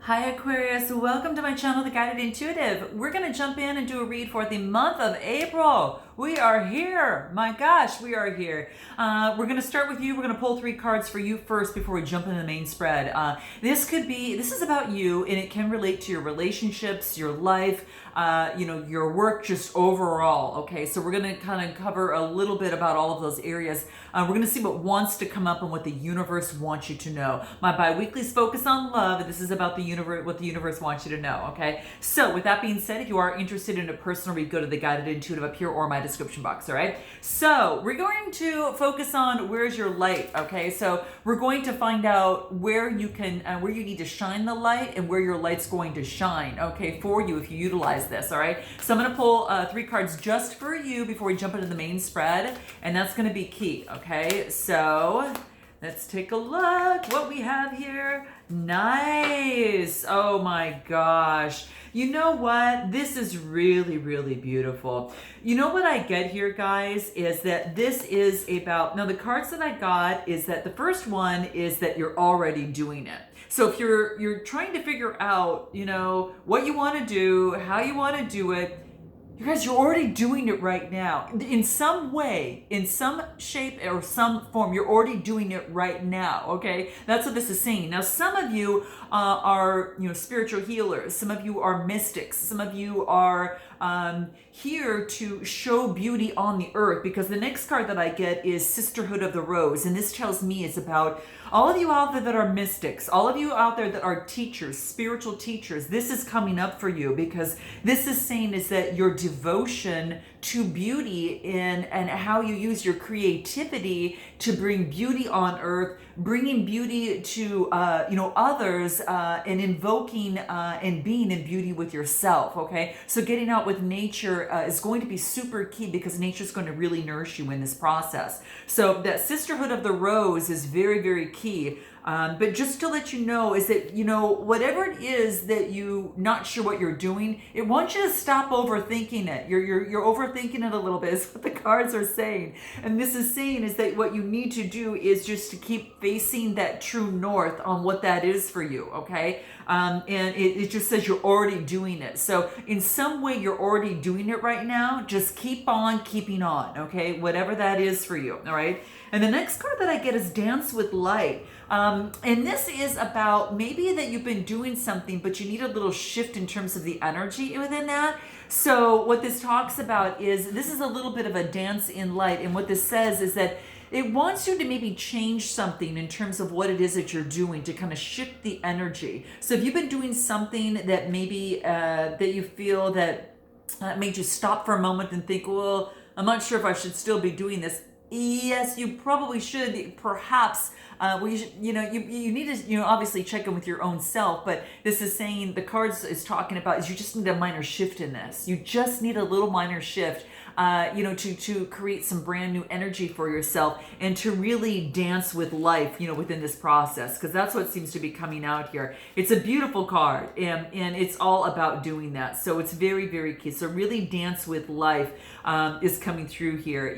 Hi Aquarius, welcome to my channel, The Guided Intuitive. We're going to jump in and do a read for the month of April. We are here. My gosh, we are here. We're going to start with you. We're going to pull 3 cards for you first before we jump into the main spread. This is about you, and it can relate to your relationships, your life, your work, just overall. Okay, so we're going to kind of cover a little bit about all of those areas. We're going to see what wants to come up and what the universe wants you to know. My bi-weekly is focused on love, and this is about the universe, what the universe wants you to know. Okay, so with that being said, if you are interested in a personal read, go to the Guided Intuitive up here or my description box. All right, so we're going to focus on where's your light. Okay, so we're going to find out where you can where you need to shine the light and where your light's going to shine, okay, for you if you utilize this. All right, so I'm going to pull 3 cards just for you before we jump into the main spread, and that's going to be key. Okay, so let's take a look what we have here. Nice. Oh my gosh. You know what? This is really, really beautiful. You know what I get here, guys, is that this is about, now the cards that I got is that the first one is that you're already doing it. So if you're trying to figure out, what you want to do, how you want to do it, you guys, you're already doing it right now. In some way, in some shape or some form, you're already doing it right now, okay? That's what this is saying. Now, some of you are, spiritual healers. Some of you are mystics. Some of you are here to show beauty on the earth, because the next card that I get is Sisterhood of the Rose. And this tells me it's about all of you out there that are mystics, all of you out there that are teachers, spiritual teachers. This is coming up for you, because this is saying is that your devotion to beauty and how you use your creativity to bring beauty on earth, bringing beauty to others, and invoking and being in beauty with yourself. Okay, so getting out with nature is going to be super key, because nature is going to really nourish you in this process. So that Sisterhood of the Rose is very, very key. But just to let you know is that, whatever it is that you not sure what you're doing, it wants you to stop overthinking it. You're overthinking it a little bit, is what the cards are saying. And this is saying is that what you need to do is just to keep facing that true north on what that is for you, okay? And it just says you're already doing it. So in some way, you're already doing it right now. Just keep on keeping on, okay? Whatever that is for you, all right? And the next card that I get is Dance with Light. And this is about maybe that you've been doing something, but you need a little shift in terms of the energy within that. So what this talks about is, this is a little bit of a dance in light. And what this says is that it wants you to maybe change something in terms of what it is that you're doing to kind of shift the energy. So if you've been doing something that maybe that you feel that made you stop for a moment and think, well, I'm not sure if I should still be doing this. Yes, you probably should. Perhaps you need to obviously check in with your own self. But this is saying, the cards is talking about is you just need a minor shift in this. You just need a little minor shift. To create some brand new energy for yourself and to really dance with life, within this process, because that's what seems to be coming out here. It's a beautiful card, and it's all about doing that. So it's very, very key. So really dance with life is coming through here.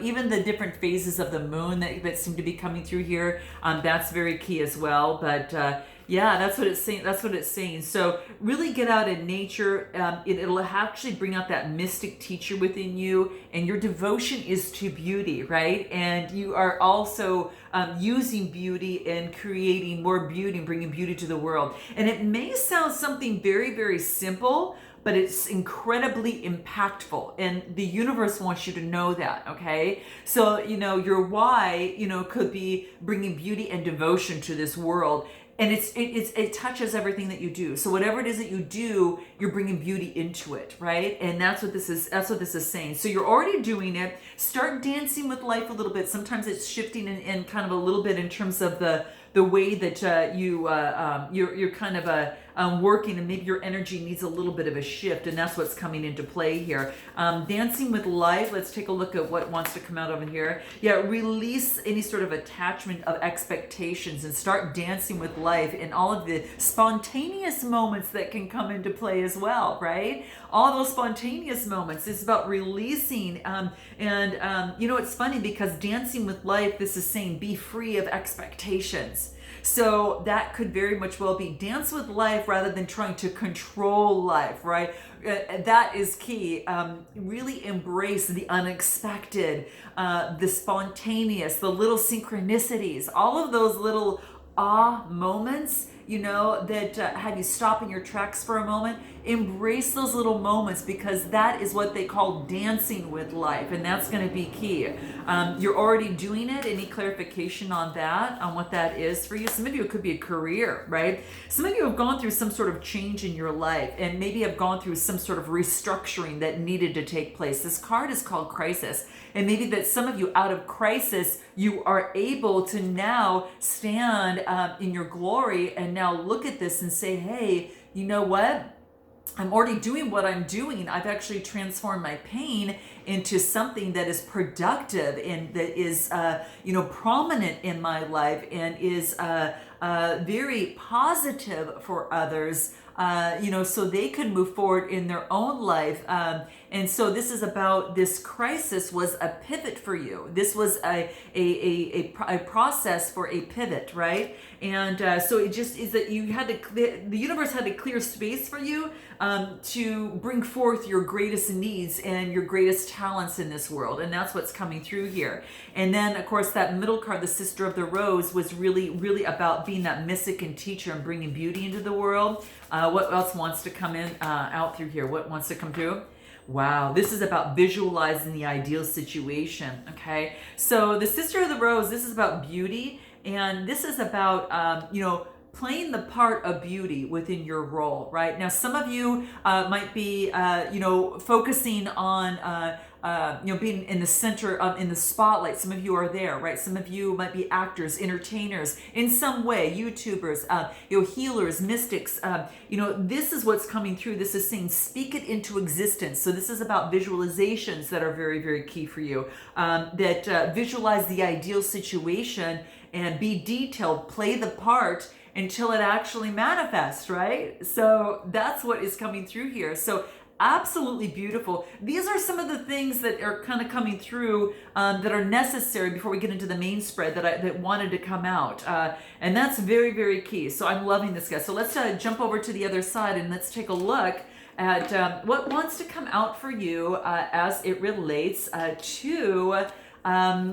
Even the different phases of the moon that seem to be coming through here, that's very key as well. But yeah, that's what it's saying. That's what it's saying. So really get out in nature. It'll actually bring out that mystic teacher within you, and your devotion is to beauty, right? And you are also using beauty and creating more beauty and bringing beauty to the world. And it may sound something very, very simple, but it's incredibly impactful, and the universe wants you to know that, okay? So, your why, could be bringing beauty and devotion to this world. And it touches everything that you do. So whatever it is that you do, you're bringing beauty into it, right? And that's what this is saying. So you're already doing it. Start dancing with life a little bit. Sometimes it's shifting in kind of a little bit in terms of the way that you're kind of working, and maybe your energy needs a little bit of a shift, and that's what's coming into play here. Dancing with life. Let's take a look at what wants to come out over here. Yeah, release any sort of attachment of expectations and start dancing with life and all of the spontaneous moments that can come into play as well, right? All those spontaneous moments. It's about releasing. It's funny because dancing with life, this is saying be free of expectations. So that could very much well be dance with life rather than trying to control life, right? That is key. Really embrace the unexpected, the spontaneous, the little synchronicities, all of those little moments, that have you stop in your tracks for a moment. Embrace those little moments, because that is what they call dancing with life, and that's going to be key. You're already doing it. Any clarification on that, on what that is for you? Some of you, it could be a career, right? Some of you have gone through some sort of change in your life, and maybe have gone through some sort of restructuring that needed to take place. This card is called crisis, and maybe that some of you, out of crisis, you are able to now stand in your glory and now look at this and say, hey, you know what? I'm already doing what I'm doing. I've actually transformed my pain into something that is productive and that is, prominent in my life and is very positive for others. So they can move forward in their own life. And so this is about, this crisis was a pivot for you. This was a process for a pivot, right? And so it just is that you had to, the universe had to clear space for you to bring forth your greatest needs and your greatest talents in this world. And that's what's coming through here. And then, of course, that middle card, the Sister of the Rose, was really, really about being that mystic and teacher and bringing beauty into the world. What else wants to come in out through here? What wants to come through? Wow, this is about visualizing the ideal situation, okay? So the Sister of the Rose, this is about beauty, and this is about, playing the part of beauty within your role, right? Now, some of you might be, focusing on, being in the center, in the spotlight. Some of you are there, right? Some of you might be actors, entertainers, in some way, YouTubers, healers, mystics. This is what's coming through. This is saying, speak it into existence. So this is about visualizations that are very, very key for you. That visualize the ideal situation and be detailed, play the part until it actually manifests, right? So that's what is coming through here. So absolutely beautiful. These are some of the things that are kind of coming through that are necessary before we get into the main spread that wanted to come out. And that's very, very key. So I'm loving this, guys. So let's jump over to the other side and let's take a look at what wants to come out for you as it relates to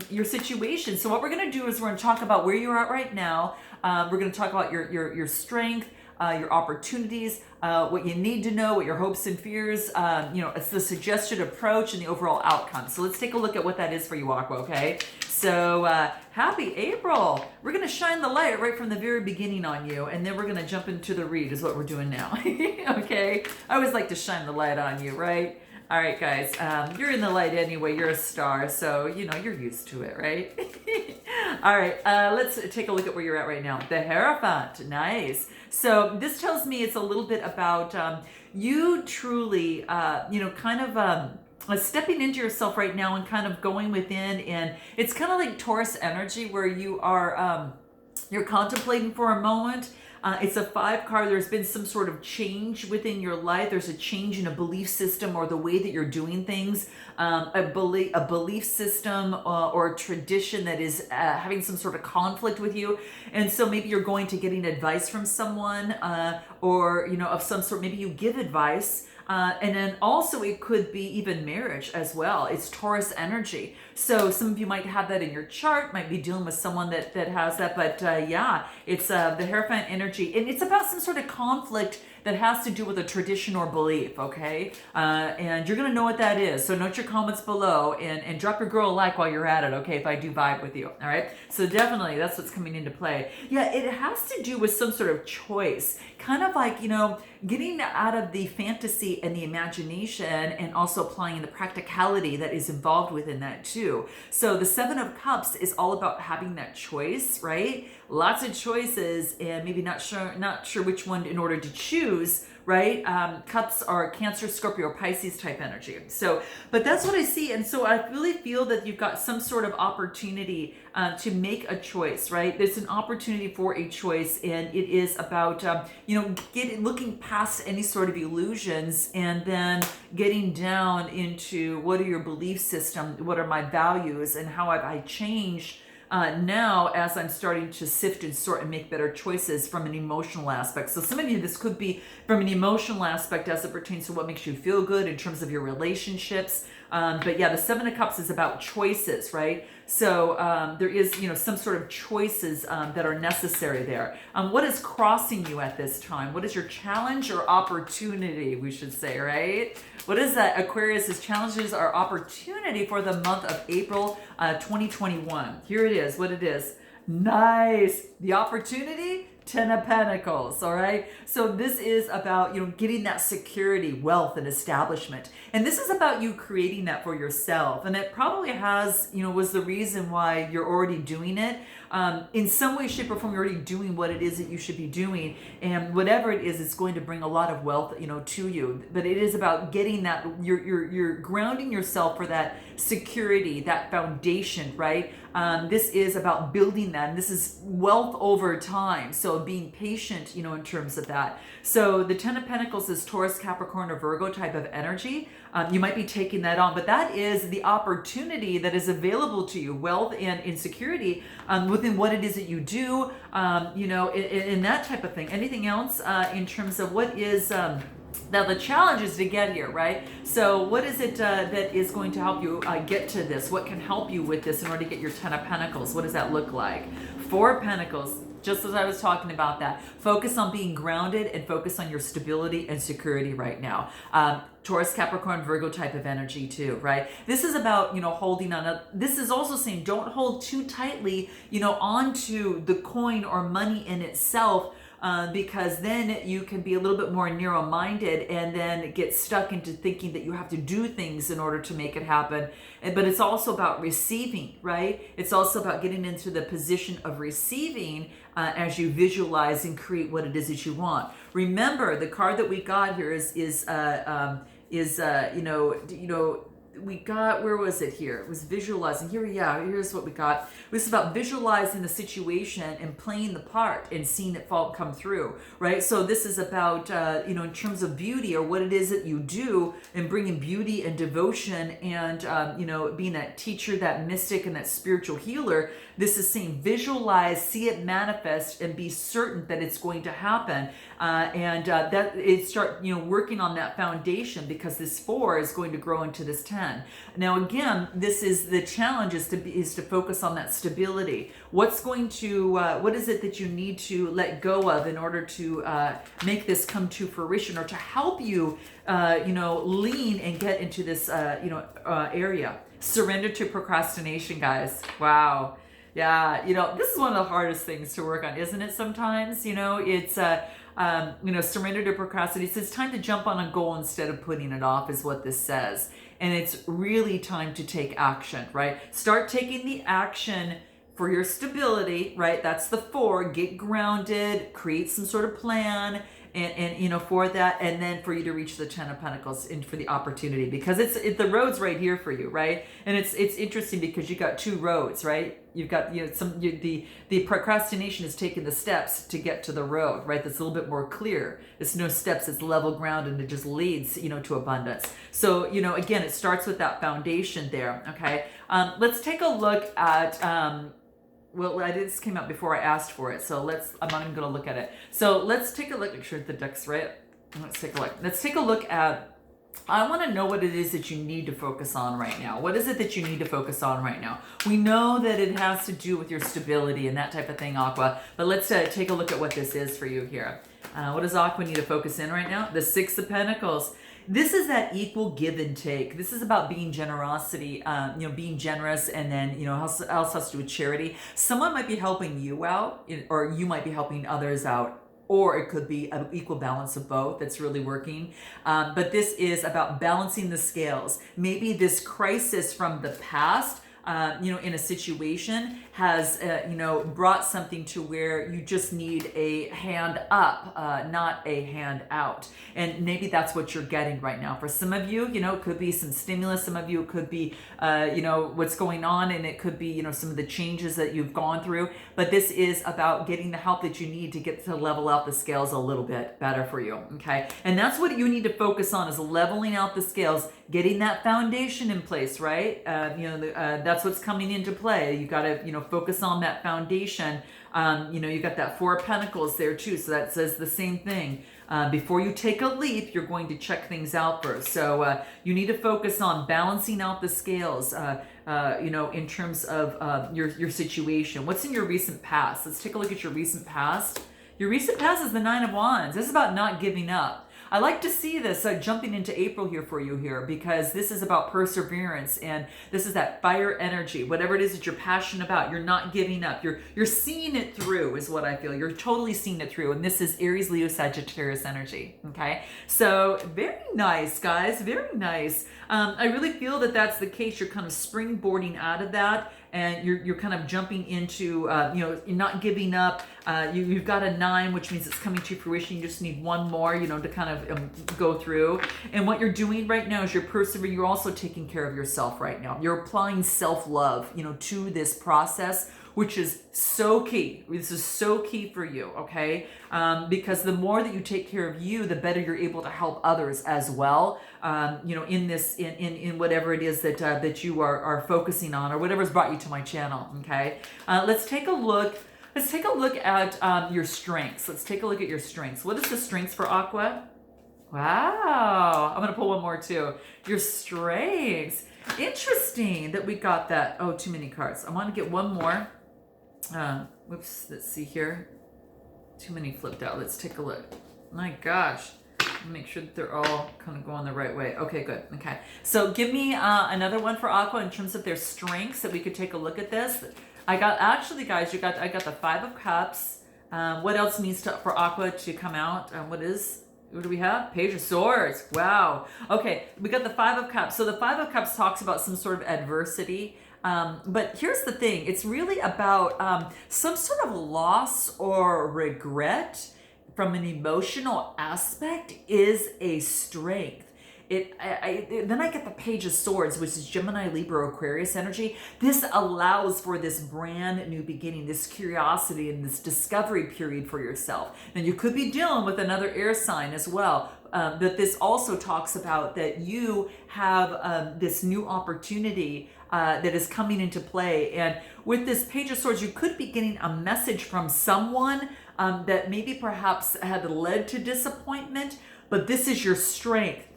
your situation. So what we're going to do is we're going to talk about where you're at right now. We're going to talk about your strength, your opportunities, what you need to know, what your hopes and fears, it's the suggested approach and the overall outcome. So let's take a look at what that is for you, Aqua, okay? So happy April. We're going to shine the light right from the very beginning on you, and then we're going to jump into the read is what we're doing now, okay? I always like to shine the light on you, right? All right, guys, you're in the light anyway. You're a star, so, you're used to it, right? All right, let's take a look at where you're at right now. The Hierophant, nice. So this tells me it's a little bit about you truly, stepping into yourself right now and kind of going within. And it's kind of like Taurus energy where you are, you're contemplating for a moment. It's a 5 card. There's been some sort of change within your life. There's a change in a belief system or the way that you're doing things, a belief system or a tradition that is having some sort of conflict with you. And so maybe you're going to getting advice from someone or, of some sort. Maybe you give advice. And then also it could be even marriage as well. It's Taurus energy. So some of you might have that in your chart, might be dealing with someone that has that. But it's the Hierophant energy. And it's about some sort of conflict that has to do with a tradition or belief, okay? And you're going to know what that is. So note your comments below and drop your girl a like while you're at it, okay, if I do vibe with you, all right? So definitely that's what's coming into play. Yeah, it has to do with some sort of choice, kind of like, getting out of the fantasy and the imagination and also applying the practicality that is involved within that too. So the 7 of Cups is all about having that choice, right? Lots of choices and maybe not sure which one in order to choose, right? Cups are Cancer, Scorpio, Pisces type energy. So, but that's what I see. And so I really feel that you've got some sort of opportunity to make a choice, right? There's an opportunity for a choice, and it is about, looking past any sort of illusions and then getting down into what are your belief system, what are my values, and how have I changed now as I'm starting to sift and sort and make better choices from an emotional aspect. So some of you, this could be from an emotional aspect as it pertains to what makes you feel good in terms of your relationships. But yeah, the Seven of Cups is about choices, right? So there is, some sort of choices that are necessary there. What is crossing you at this time? What is your challenge or opportunity, we should say, right? What is that? Aquarius's challenges or opportunity for the month of April 2021. Here it is, what it is. Nice. The opportunity, Ten of Pentacles, all right? So this is about, getting that security, wealth, and establishment. And this is about you creating that for yourself. And it probably has, was the reason why you're already doing it. In some way, shape, or form, you're already doing what it is that you should be doing. And whatever it is, it's going to bring a lot of wealth, to you. But it is about getting that, you're grounding yourself for that security, that foundation, right? This is about building that. And this is wealth over time. So being patient, in terms of that. So the Ten of Pentacles is Taurus, Capricorn, or Virgo type of energy. You might be taking that on, but that is the opportunity that is available to you, wealth and insecurity within what it is that you do, in that type of thing. Anything else in terms of what is... Now the challenge is to get here, right? So what is it that is going to help you get to this? What can help you with this in order to get your Ten of Pentacles? What does that look like? Four of Pentacles, just as I was talking about that. Focus on being grounded and focus on your stability and security right now. Taurus, Capricorn, Virgo type of energy too, right? This is about, holding on. This is also saying don't hold too tightly, onto the coin or money in itself, because then you can be a little bit more narrow-minded and then get stuck into thinking that you have to do things in order to make it happen. But it's also about receiving, right? It's also about getting into the position of receiving as you visualize and create what it is that you want. Remember, the card that we got here we got, where was it here? It was visualizing. Here's what we got. It was about visualizing the situation and playing the part and seeing it come through, right? So this is about, in terms of beauty or what it is that you do and bringing beauty and devotion and, being that teacher, that mystic, and that spiritual healer. This is saying visualize, see it manifest, and be certain that it's going to happen. That it start, working on that foundation, because this 4 is going to grow into this 10. Now, again, this is the challenge is to focus on that stability. What is it that you need to let go of in order to make this come to fruition, or to help you, lean and get into this, area? Surrender to procrastination, guys. Wow. Yeah, this is one of the hardest things to work on, isn't it? Sometimes, it's, surrender to procrastination. It's time to jump on a goal instead of putting it off, is what this says. And it's really time to take action, right? Start taking the action for your stability, right? That's the 4. Get grounded, create some sort of plan, and for that, and then for you to reach the 10 of Pentacles and for the opportunity, because it's the road's right here for you, right? And it's interesting because you got 2 roads, right? You've got the procrastination is taking the steps to get to the road, right? That's a little bit more clear. It's no steps, it's level ground, and it just leads to abundance. So again, it starts with that foundation there. Okay, let's take a look at this came out before I asked for it, so I'm not even going to look at it. So let's take a look. Make sure the deck's right. Let's take a look. Let's take a look at, I want to know what it is that you need to focus on right now. What is it that you need to focus on right now? We know that it has to do with your stability and that type of thing, Aqua, but let's take a look at what this is for you here. What does Aqua need to focus in right now? The 6 of Pentacles. This is that equal give and take. This is about being generosity, being generous, and then, else has to do with charity. Someone might be helping you out, or you might be helping others out. Or it could be an equal balance of both that's really working. But this is about balancing the scales. Maybe this crisis from the past, in a situation has, brought something to where you just need a hand up, not a hand out. And maybe that's what you're getting right now. For some of you, it could be some stimulus. Some of you, it could be, what's going on, and it could be, some of the changes that you've gone through. But this is about getting the help that you need to get to level out the scales a little bit better for you, okay? And that's what you need to focus on, is leveling out the scales, getting that foundation in place, right? That's That's what's coming into play. You got to, focus on that foundation. You got that Four of Pentacles there too. So that says the same thing. Before you take a leap, you're going to check things out first. So you need to focus on balancing out the scales, in terms of your situation. What's in your recent past? Let's take a look at your recent past. Your recent past is the Nine of Wands. This is about not giving up. I like to see this jumping into April here for you here, because this is about perseverance, and this is that fire energy. Whatever it is that you're passionate about, you're not giving up. You're seeing it through is what I feel. You're totally seeing it through. And this is Aries, Leo, Sagittarius energy. Okay. So very nice, guys. Very nice. I really feel that that's the case. You're kind of springboarding out of that, and you're kind of jumping into, you're not giving up. You've got a 9, which means it's coming to fruition. You just need one more, to kind of go through. And what you're doing right now is you're persevering. You're also taking care of yourself right now. You're applying self-love, to this process, which is so key. This is so key for you, okay? Because the more that you take care of you, the better you're able to help others as well. In this, in whatever it is that you are focusing on, or whatever's brought you to my channel, okay? Let's take a look. Let's take a look at your strengths. Let's take a look at your strengths. What is the strengths for Aqua? Wow. I'm going to pull one more too. Your strengths. Interesting that we got that. Oh, too many cards. I want to get one more. Whoops. Let's see here. Too many flipped out. Let's take a look. My gosh. Make sure that they're all kind of going the right way. Okay, good. Okay. So give me another one for Aqua in terms of their strengths that we could take a look at this. I got, actually guys, I got the Five of Cups. What else needs for Aqua to come out? What do we have? Page of Swords. Wow. Okay, we got the Five of Cups. So the Five of Cups talks about some sort of adversity. But here's the thing. It's really about some sort of loss or regret from an emotional aspect is a strength. Then I get the Page of Swords, which is Gemini, Libra, Aquarius energy. This allows for this brand new beginning, this curiosity and this discovery period for yourself. Now you could be dealing with another air sign as well. But this also talks about that you have this new opportunity that is coming into play. And with this Page of Swords, you could be getting a message from someone that maybe perhaps had led to disappointment, but this is your strength.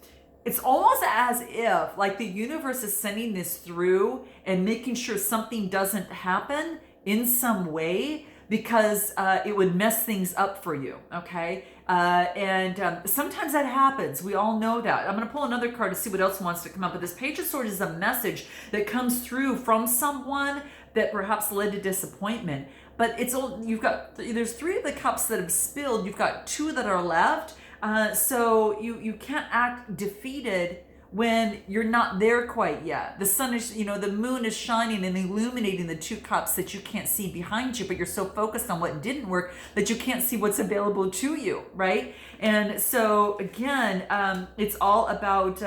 It's almost as if like the universe is sending this through and making sure something doesn't happen in some way, because it would mess things up for you, okay? And sometimes that happens. We all know that. I'm going to pull another card to see what else wants to come up. But this Page of Swords is a message that comes through from someone that perhaps led to disappointment. But there's 3 of the cups that have spilled. You've got 2 that are left. So you can't act defeated when you're not there quite yet. The sun is, the moon is shining and illuminating the 2 cups that you can't see behind you, but you're so focused on what didn't work that you can't see what's available to you, right? And so again, it's all about,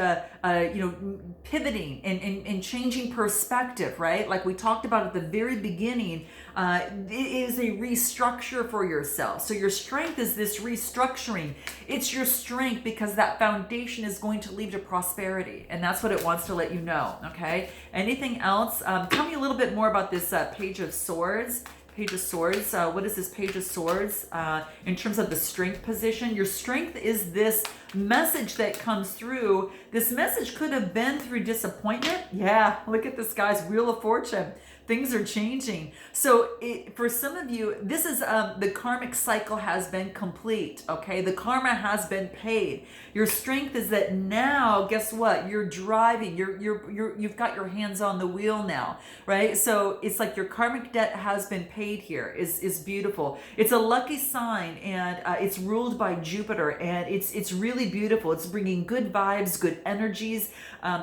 pivoting and changing perspective, right? Like we talked about at the very beginning, it is a restructure for yourself. So your strength is this restructuring. It's your strength because that foundation is going to lead to prosperity. And that's what it wants to let you know, okay? Anything else? Tell me a little bit more about this Page of Swords. Page of Swords. What is this Page of Swords in terms of the strength position? Your strength is this message that comes through. This message could have been through disappointment. Yeah, look at this, guys. Wheel of Fortune. Things are changing. So for some of you, this is the karmic cycle has been complete. Okay, the karma has been paid. Your strength is that now, guess what? You're driving. You've got your hands on the wheel now, right? So it's like your karmic debt has been paid here. Is beautiful. It's a lucky sign, and it's ruled by Jupiter, and it's really beautiful. It's bringing good vibes, good energies.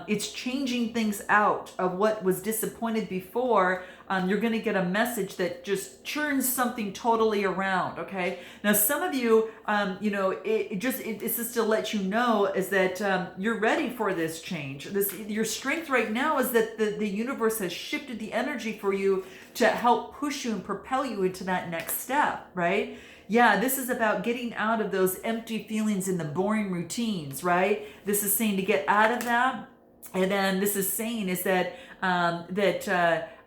It's changing things out of what was disappointed before. You're going to get a message that just churns something totally around. Okay. Now, some of you, it's just to let you know is that you're ready for this change. Your strength right now is that the universe has shifted the energy for you to help push you and propel you into that next step. Right. Yeah, this is about getting out of those empty feelings and the boring routines, right? This is saying to get out of that And then this is saying is that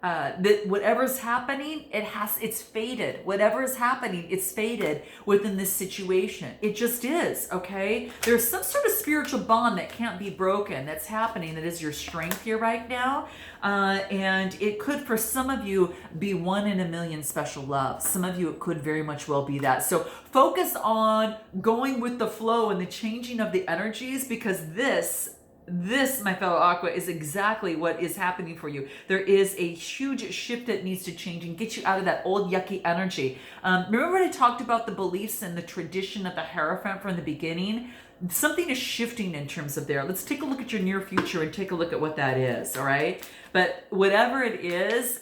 that whatever's happening, it's faded. Whatever is happening, it's faded within this situation. It just is, okay? There's some sort of spiritual bond that can't be broken that's happening. That is your strength here right now. And it could, for some of you, be 1 in a million special love. Some of you, it could very much well be that. So focus on going with the flow and the changing of the energies, because this, my fellow Aqua, is exactly what is happening for you. There is a huge shift that needs to change and get you out of that old yucky energy. Remember when I talked about the beliefs and the tradition of the Hierophant from the beginning? Something is shifting in terms of there. Let's take a look at your near future and take a look at what that is, all right? But whatever it is,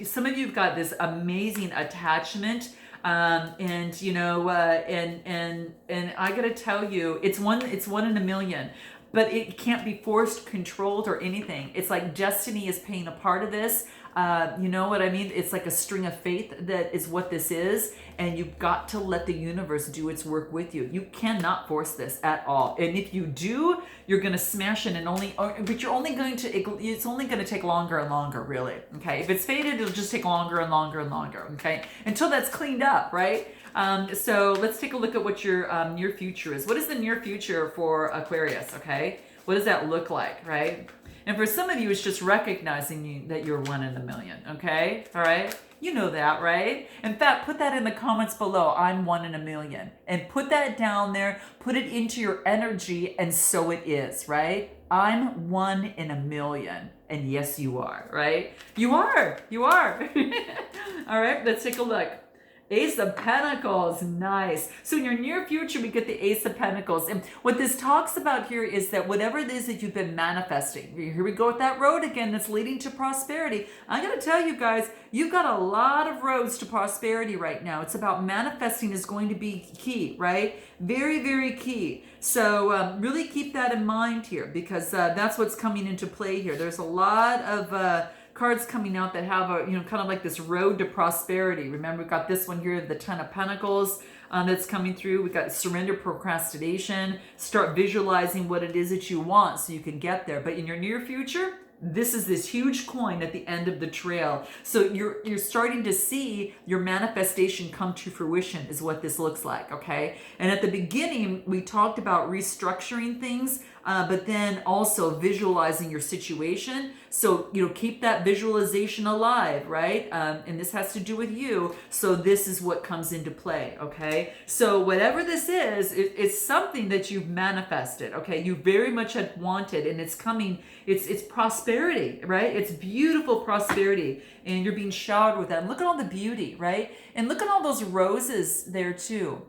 some of you have got this amazing attachment. And you know, and I gotta tell you, it's one in a million. But it can't be forced, controlled, or anything. It's like destiny is playing a part of this. You know what I mean? It's like a string of faith that is what this is. And you've got to let the universe do its work with you. You cannot force this at all. And if you do, you're going to smash it, but you're only going to, it's only going to take longer and longer, really. Okay. If it's faded, it'll just take longer and longer and longer. Okay. Until that's cleaned up, right? So let's take a look at what your near future is. What is the near future for Aquarius? Okay. What does that look like? Right. And for some of you, it's just recognizing that you're 1 in a million. Okay. All right. You know that, right? In fact, put that in the comments below. I'm 1 in a million. And put that down there. Put it into your energy. And so it is, right? I'm 1 in a million. And yes, you are, right? You are. You are. All right. Let's take a look. Ace of Pentacles, nice. So in your near future, we get the Ace of Pentacles. And what this talks about here is that whatever it is that you've been manifesting, here we go with that road again that's leading to prosperity. I'm going to tell you guys, you've got a lot of roads to prosperity right now. It's about manifesting is going to be key, right? Very, very key. So really keep that in mind here, because that's what's coming into play here. There's a lot of cards coming out that have a, kind of like this road to prosperity. Remember, we've got this one here, the Ten of Pentacles, that's coming through. We've got surrender, procrastination. Start visualizing what it is that you want so you can get there. But in your near future, this is this huge coin at the end of the trail. So you're starting to see your manifestation come to fruition is what this looks like, okay? And at the beginning, we talked about restructuring things, but then also visualizing your situation. So, keep that visualization alive, right? And this has to do with you. So this is what comes into play, okay? So whatever this is, it's something that you've manifested, okay? You very much had wanted, and it's coming. It's prosperity, right? It's beautiful prosperity, and you're being showered with that. And look at all the beauty, right? And look at all those roses there too.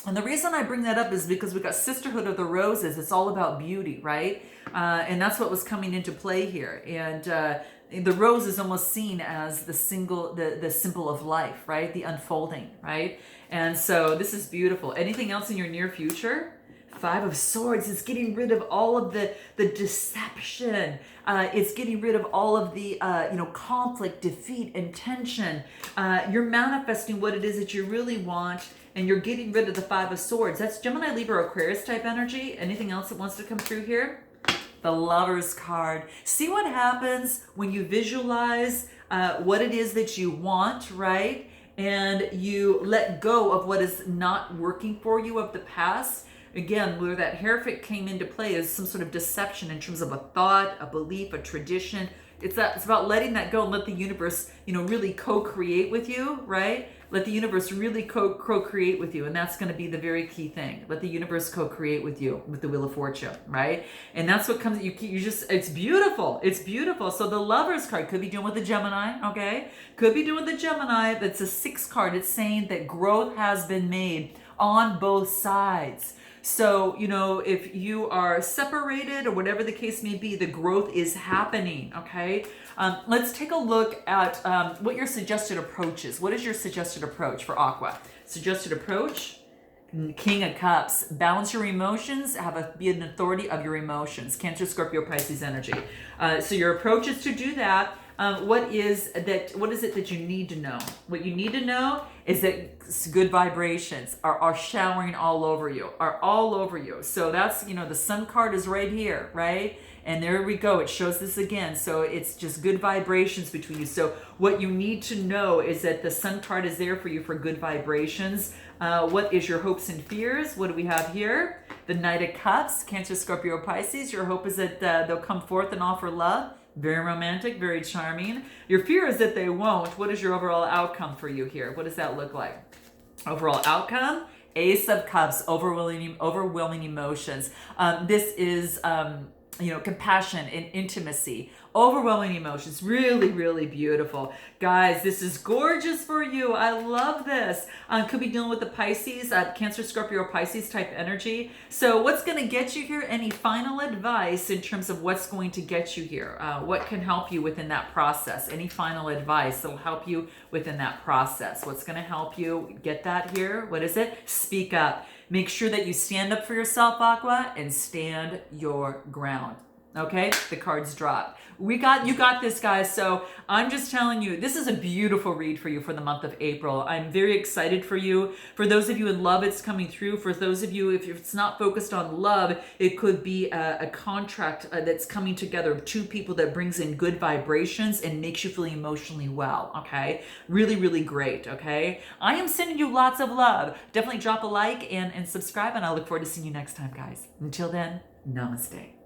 And the reason I bring that up is because we've got Sisterhood of the Roses. It's all about beauty, right? And that's what was coming into play here. And the rose is almost seen as the symbol of life, right? The unfolding, right? And so this is beautiful. Anything else in your near future? 5 of Swords is getting rid of all of the deception. It's getting rid of all of the conflict, defeat, and tension. You're manifesting what it is that you really want, and you're getting rid of the 5 of Swords. That's Gemini, Libra, Aquarius type energy. Anything else that wants to come through here? The Lover's card. See what happens when you visualize what it is that you want, right? And you let go of what is not working for you of the past. Again, where that Hierophant came into play is some sort of deception in terms of a thought, a belief, a tradition. It's about letting that go and let the universe, really co-create with you, right? Let the universe really co-create with you. And that's going to be the very key thing. Let the universe co-create with you with the Wheel of Fortune, right? And that's what comes, it's beautiful. It's beautiful. So the Lover's card could be doing with the Gemini, okay? Could be doing with the Gemini. That's a 6 card. It's saying that growth has been made on both sides. So, if you are separated or whatever the case may be, the growth is happening, okay? Let's take a look at what your suggested approach is. What is your suggested approach for Aqua? Suggested approach, King of Cups. Balance your emotions, be an authority of your emotions. Cancer, Scorpio, Pisces energy. So your approach is to do that. What is it that you need to know? What you need to know is that good vibrations are showering all over you. So that's, the sun card is right here, right? And there we go. It shows this again. So it's just good vibrations between you. So what you need to know is that the sun card is there for you for good vibrations. What is your hopes and fears? What do we have here? The Knight of Cups, Cancer, Scorpio, Pisces. Your hope is that they'll come forth and offer love. Very romantic, very charming. Your fear is that they won't. What is your overall outcome for you here? What does that look like? Overall outcome, Ace of Cups, overwhelming emotions. This is compassion and intimacy, overwhelming emotions. Really, really beautiful. Guys, this is gorgeous for you. I love this. Could be dealing with the Pisces, Cancer, Scorpio, Pisces type energy. So what's going to get you here? Any final advice in terms of what's going to get you here? What can help you within that process? Any final advice that will help you within that process? What's going to help you get that here? What is it? Speak up. Make sure that you stand up for yourself, Aqua, and stand your ground. Okay, the cards drop. You got this, guys. So I'm just telling you, this is a beautiful read for you for the month of April. I'm very excited for you. For those of you in love, it's coming through. For those of you, if it's not focused on love, it could be a contract that's coming together of two people that brings in good vibrations and makes you feel emotionally well. Okay, really, really great. Okay, I am sending you lots of love. Definitely drop a like and subscribe, and I look forward to seeing you next time, guys. Until then, namaste.